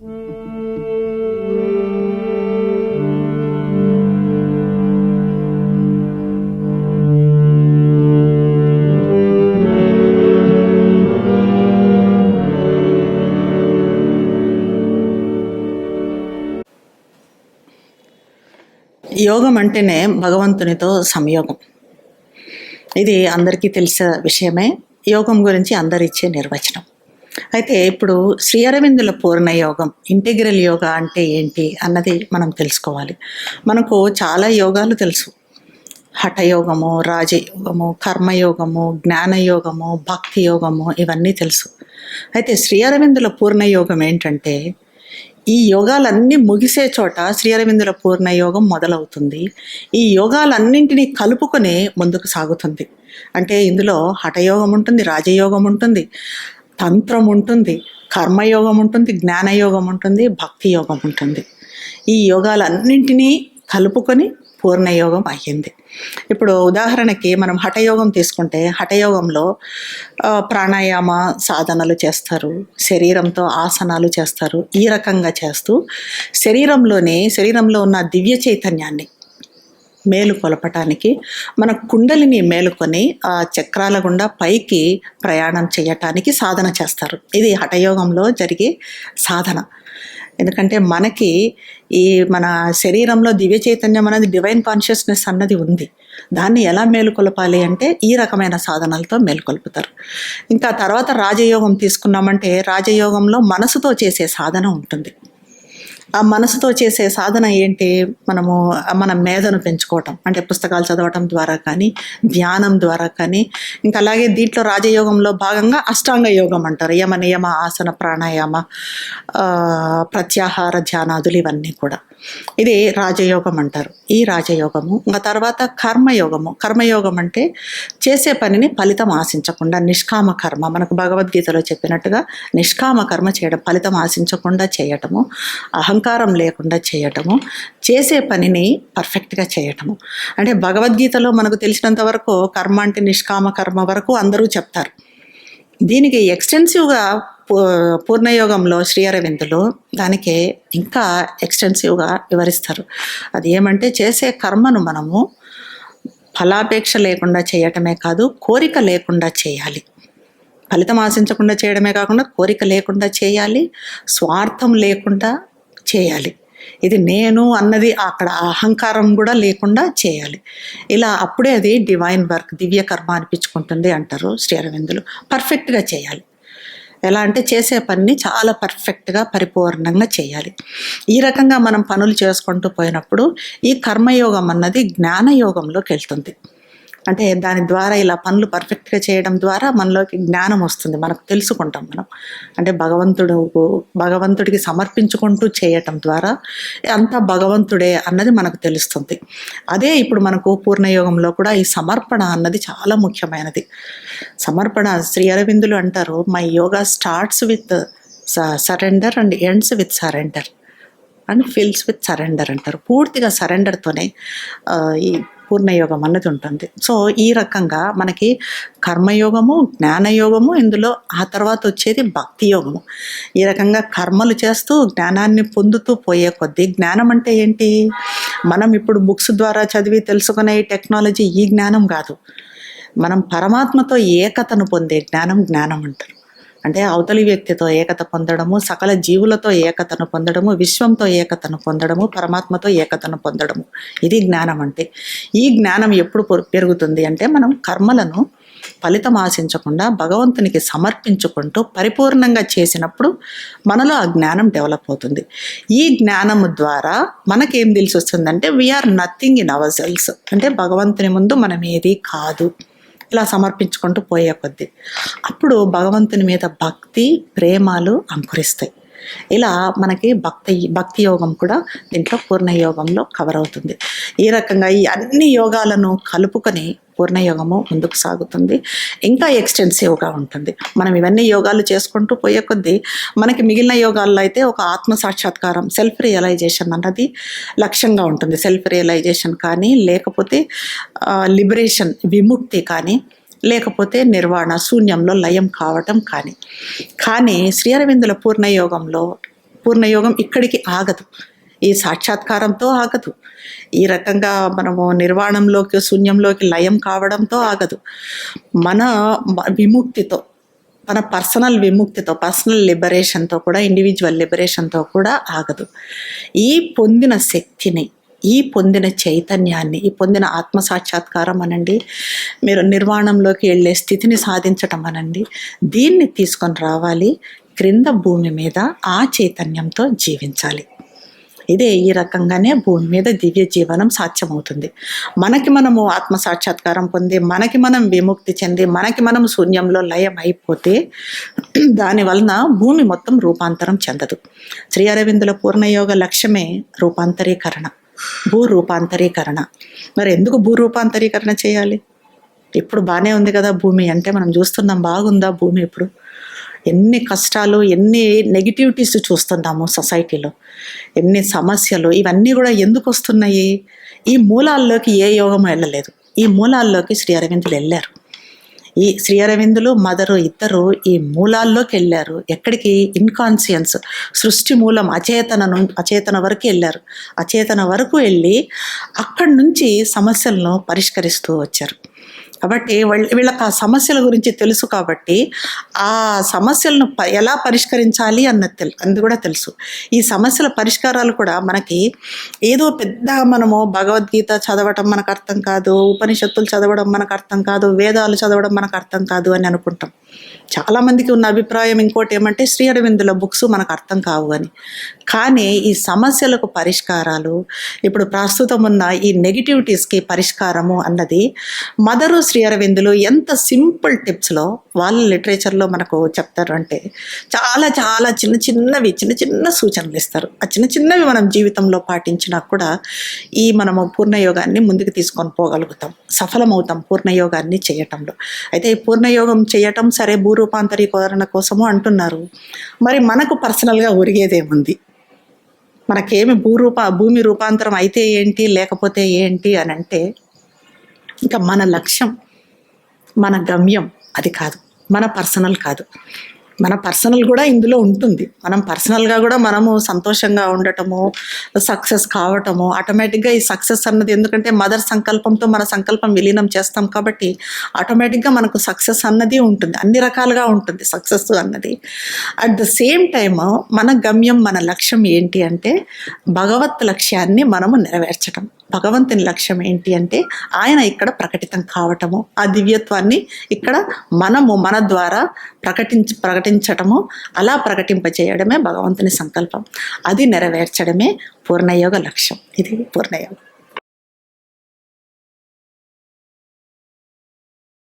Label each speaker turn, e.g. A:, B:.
A: యోగం అంటేనే భగవంతునితో సంయోగం. ఇది అందరికీ తెలిసిన విషయమే. యోగం గురించి అందరిచ్చే నిర్వచనం. అయితే ఇప్పుడు శ్రీ అరవిందుల పూర్ణ యోగం, ఇంటిగ్రల్ యోగా అంటే ఏంటి అన్నది మనం తెలుసుకోవాలి. మనకు చాలా యోగాలు తెలుసు. హఠయోగము, రాజయోగము, కర్మయోగము, జ్ఞానయోగము, భక్తి యోగము, ఇవన్నీ తెలుసు. అయితే శ్రీ అరవిందుల పూర్ణ యోగం ఏంటంటే, ఈ యోగాలన్నీ ముగిసే చోట శ్రీ అరవిందుల పూర్ణ యోగం మొదలవుతుంది. ఈ యోగాలన్నింటినీ కలుపుకొని ముందుకు సాగుతుంది. అంటే ఇందులో హఠయోగం ఉంటుంది, రాజయోగం ఉంటుంది, తంత్రం ఉంటుంది, కర్మయోగం ఉంటుంది, జ్ఞానయోగం ఉంటుంది, భక్తి యోగం ఉంటుంది. ఈ యోగాలన్నింటినీ కలుపుకొని పూర్ణయోగం అయ్యింది. ఇప్పుడు ఉదాహరణకి మనం హఠయోగం తీసుకుంటే, హఠయోగంలో ప్రాణాయామ సాధనలు చేస్తారు, శరీరంతో ఆసనాలు చేస్తారు. ఈ రకంగా చేస్తూ శరీరంలో ఉన్న దివ్య చైతన్యాన్ని మేలు కొలపటానికి మన కుండలిని మేలుకొని ఆ చక్రాల గుండా పైకి ప్రయాణం చేయటానికి సాధన చేస్తారు. ఇది హఠయోగంలో జరిగే సాధన. ఎందుకంటే మనకి ఈ మన శరీరంలో దివ్య చైతన్యం అనేది, డివైన్ కాన్షియస్నెస్ అన్నది ఉంది. దాన్ని ఎలా మేలుకొలపాలి అంటే ఈ రకమైన సాధనలతో మేలుకొల్పుతారు. ఇంకా తర్వాత రాజయోగం తీసుకున్నామంటే, రాజయోగంలో మనసుతో చేసే సాధన ఉంటుంది. ఆ మనసుతో చేసే సాధన ఏంటి? మన మేధను పెంచుకోవటం, అంటే పుస్తకాలు చదవటం ద్వారా కానీ, ధ్యానం ద్వారా కానీ, ఇంకా అలాగే దీంట్లో రాజయోగంలో భాగంగా అష్టాంగ యోగం అంటారు. యమ నియమ ఆసన ప్రాణాయామ ప్రత్యాహార ధ్యానాదులు ఇవన్నీ కూడా ఇది రాజయోగం అంటారు. ఈ రాజయోగము ఇంకా తర్వాత కర్మయోగం అంటే చేసే పనిని ఫలితం ఆశించకుండా నిష్కామ కర్మ. మనకు భగవద్గీతలో చెప్పినట్టుగా నిష్కామ కర్మ చేయడం, ఫలితం ఆశించకుండా చేయటము, అహంకారం లేకుండా చేయటము, చేసే పనిని పర్ఫెక్ట్గా చేయటము. అంటే భగవద్గీతలో మనకు తెలిసినంత వరకు కర్మ అంటే నిష్కామ కర్మ వరకు అందరూ చెప్తారు. దీనికి ఎక్స్టెన్సివ్గా పూర్ణయోగంలో శ్రీ అరవిందులు దానికి ఇంకా ఎక్స్టెన్సివ్గా వివరిస్తారు. అది ఏమంటే, చేసే కర్మను మనము ఫలాపేక్ష లేకుండా చేయటమే కాదు, కోరిక లేకుండా చేయాలి. ఫలితం ఆశించకుండా చేయడమే కాకుండా కోరిక లేకుండా చేయాలి, స్వార్థం లేకుండా చేయాలి. ఇది నేను అన్నది అక్కడ అహంకారం కూడా లేకుండా చేయాలి. ఇలా అప్పుడే అది డివైన్ వర్క్, దివ్య కర్మ అనిపించుకుంటుంది అంటారు శ్రీ అరవిందులు. పర్ఫెక్ట్గా చేయాలి. ఎలా అంటే చేసే పనిని చాలా పర్ఫెక్ట్గా పరిపూర్ణంగా చేయాలి. ఈ రకంగా మనం పనులు చేసుకుంటూ పోయినప్పుడు ఈ కర్మయోగం అన్నది జ్ఞానయోగంలోకి వెళ్తుంది. అంటే దాని ద్వారా ఇలా పనులు పర్ఫెక్ట్గా చేయడం ద్వారా మనలోకి జ్ఞానం వస్తుంది, మనకు తెలుసుకుంటాం మనం. అంటే భగవంతుడికి సమర్పించుకుంటూ చేయటం ద్వారా అంతా భగవంతుడే అన్నది మనకు తెలుస్తుంది. అదే ఇప్పుడు మనకు పూర్ణయోగంలో కూడా ఈ సమర్పణ అన్నది చాలా ముఖ్యమైనది. సమర్పణ, శ్రీ అరవిందులు అంటారు, my yoga starts with surrender and ends with surrender and fills with surrender అంటారు. పూర్తిగా సరెండర్తోనే ఈ పూర్ణయోగం అన్నది ఉంటుంది. సో ఈ రకంగా మనకి కర్మయోగము, జ్ఞానయోగము, ఇందులో ఆ తర్వాత వచ్చేది భక్తి యోగము. ఈ రకంగా కర్మలు చేస్తూ జ్ఞానాన్ని పొందుతూ పోయే కొద్దీ, జ్ఞానం అంటే ఏంటి? మనం ఇప్పుడు బుక్స్ ద్వారా చదివి తెలుసుకునే ఈ టెక్నాలజీ ఈ జ్ఞానం కాదు. మనం పరమాత్మతో ఏకతను పొందే జ్ఞానం అంటారు. అంటే అవతలి వ్యక్తితో ఏకత పొందడము, సకల జీవులతో ఏకతను పొందడము, విశ్వంతో ఏకతను పొందడము, పరమాత్మతో ఏకతను పొందడము, ఇది జ్ఞానం అంటే. ఈ జ్ఞానం ఎప్పుడు పెరుగుతుంది అంటే, మనం కర్మలను ఫలితం ఆశించకుండా భగవంతునికి సమర్పించుకుంటూ పరిపూర్ణంగా చేసినప్పుడు మనలో ఆ జ్ఞానం డెవలప్ అవుతుంది. ఈ జ్ఞానము ద్వారా మనకేం తెలిసి వస్తుందంటే, we are nothing in ourselves. అంటే భగవంతుని ముందు మనం ఏది కాదు, ఇలా సమర్పించుకుంటూ పోయే కొద్దీ అప్పుడు భగవంతుని మీద భక్తి, ప్రేమలు అంకురిస్తాయి. ఇలా మనకి భక్తి యోగం కూడా దీంట్లో పూర్ణయోగంలో కవర్ అవుతుంది. ఈ రకంగా ఈ అన్ని యోగాలను కలుపుకొని పూర్ణయోగము ముందుకు సాగుతుంది. ఇంకా ఎక్స్టెన్సివ్గా ఉంటుంది. మనం ఇవన్నీ యోగాలు చేసుకుంటూ పోయే కొద్దీ మనకి మిగిలిన యోగాల్లో అయితే ఒక ఆత్మ సాక్షాత్కారం, సెల్ఫ్ రియలైజేషన్ అన్నది లక్ష్యంగా ఉంటుంది. సెల్ఫ్ రియలైజేషన్ కానీ, లేకపోతే లిబరేషన్, విముక్తి కానీ, లేకపోతే నిర్వాణ, శూన్యంలో లయం కావటం కానీ శ్రీ అరవిందుల పూర్ణయోగంలో పూర్ణయోగం ఇక్కడికి ఆగదు, ఈ సాక్షాత్కారంతో ఆగదు, ఈ రకంగా మనము నిర్వాణంలోకి శూన్యంలోకి లయం కావడంతో ఆగదు. మన విముక్తితో, మన పర్సనల్ విముక్తితో, పర్సనల్ లిబరేషన్తో కూడా, ఇండివిజువల్ లిబరేషన్తో కూడా ఆగదు. ఈ పొందిన శక్తిని, ఈ పొందిన చైతన్యాన్ని, ఈ పొందిన ఆత్మసాక్షాత్కారం అనండి, మీరు నిర్వాణంలోకి వెళ్ళే స్థితిని సాధించటం అనండి, దీన్ని తీసుకొని రావాలి క్రింద భూమి మీద, ఆ చైతన్యంతో జీవించాలి. ఇదే ఈ రకంగానే భూమి మీద దివ్య జీవనం సాధ్యమవుతుంది. మనకి మనము ఆత్మసాక్షాత్కారం పొంది, మనకి మనం విముక్తి చెంది, మనకి మనం శూన్యంలో లయం అయిపోతే దానివలన భూమి మొత్తం రూపాంతరం చెందదు. శ్రీ అరవిందుల పూర్ణయోగ లక్ష్యమే రూపాంతరీకరణ, భూరూపాంతరీకరణ. మరి ఎందుకు భూరూపాంతరీకరణ చేయాలి? ఇప్పుడు బాగానే ఉంది కదా భూమి అంటే, మనం చూస్తున్నాం, బాగుందా భూమి? ఇప్పుడు ఎన్ని కష్టాలు, ఎన్ని నెగిటివిటీస్ చూస్తున్నాము సొసైటీలో, ఎన్ని సమస్యలు, ఇవన్నీ కూడా ఎందుకు వస్తున్నాయి? ఈ మూలాల్లోకి ఏ యోగం వెళ్ళలేదు, ఈ మూలాల్లోకి శ్రీ అరవిందులు వెళ్ళారు. ఈ శ్రీ అరవిందులు మదరు ఇద్దరు ఈ మూలాల్లోకి వెళ్ళారు. ఎక్కడికి? ఇన్కాన్షియన్స్, సృష్టి మూలం, అచేతన వరకు వెళ్ళారు. అచేతన వరకు వెళ్ళి అక్కడి నుంచి సమస్యలను పరిష్కరిస్తూ వచ్చారు. కాబట్టి వీళ్ళకి ఆ సమస్యల గురించి తెలుసు, కాబట్టి ఆ సమస్యలను ఎలా పరిష్కరించాలి అన్నది కూడా తెలుసు. ఈ సమస్యల పరిష్కారాలు కూడా మనకి ఏదో పెద్ద, మనము భగవద్గీత చదవటం మనకు అర్థం కాదు, ఉపనిషత్తులు చదవడం మనకు అర్థం కాదు, వేదాలు చదవడం మనకు అర్థం కాదు అని అనుకుంటాం. చాలామందికి ఉన్న అభిప్రాయం ఇంకోటి ఏమంటే, శ్రీ అరవిందుల బుక్స్ మనకు అర్థం కావు అని. కానీ ఈ సమస్యలకు పరిష్కారాలు, ఇప్పుడు ప్రస్తుతం ఉన్న ఈ నెగిటివిటీస్కి పరిష్కారము అన్నది మదరు శ్రీ అరవిందులు ఎంత సింపుల్ టిప్స్లో వాళ్ళ లిటరేచర్లో మనకు చెప్తారు అంటే, చాలా చాలా చిన్న చిన్న సూచనలు ఇస్తారు. ఆ చిన్నవి మనం జీవితంలో పాటించినా కూడా ఈ మనము పూర్ణయోగాన్ని ముందుకు తీసుకొని పోగలుగుతాం, సఫలమవుతాం పూర్ణయోగాన్ని చేయటంలో. అయితే ఈ పూర్ణయోగం చేయటం సరే, భూరూపాంతరీకరణ కోసము అంటున్నారు. మరి మనకు పర్సనల్గా ఒరిగేదేముంది? మనకేమి భూమి రూపాంతరం అయితే ఏంటి, లేకపోతే ఏంటి అని అంటే, ఇంకా మన లక్ష్యం, మన గమ్యం అది కాదు, మన పర్సనల్ కాదు. మన పర్సనల్ కూడా ఇందులో ఉంటుంది. మనం పర్సనల్గా కూడా మనము సంతోషంగా ఉండటము, సక్సెస్ కావటము, ఆటోమేటిక్గా ఈ సక్సెస్ అన్నది, ఎందుకంటే మదర్ సంకల్పంతో మన సంకల్పం విలీనం చేస్తాం కాబట్టి ఆటోమేటిక్గా మనకు సక్సెస్ అన్నది ఉంటుంది, అన్ని రకాలుగా ఉంటుంది సక్సెస్ అన్నది. అట్ ద సేమ్ టైమ్ మన గమ్యం, మన లక్ష్యం ఏంటి అంటే, భగవత్ లక్ష్యాన్ని మనము నెరవేర్చటం. భగవంతుని లక్ష్యం ఏంటి అంటే, ఆయన ఇక్కడ ప్రకటితం కావటము, ఆ దివ్యత్వాన్ని ఇక్కడ మనము మన ద్వారా ప్రకటించటము, అలా ప్రకటింపచేయడమే భగవంతుని సంకల్పం. అది నెరవేర్చడమే పూర్ణయోగ లక్ష్యం. ఇది పూర్ణయోగం.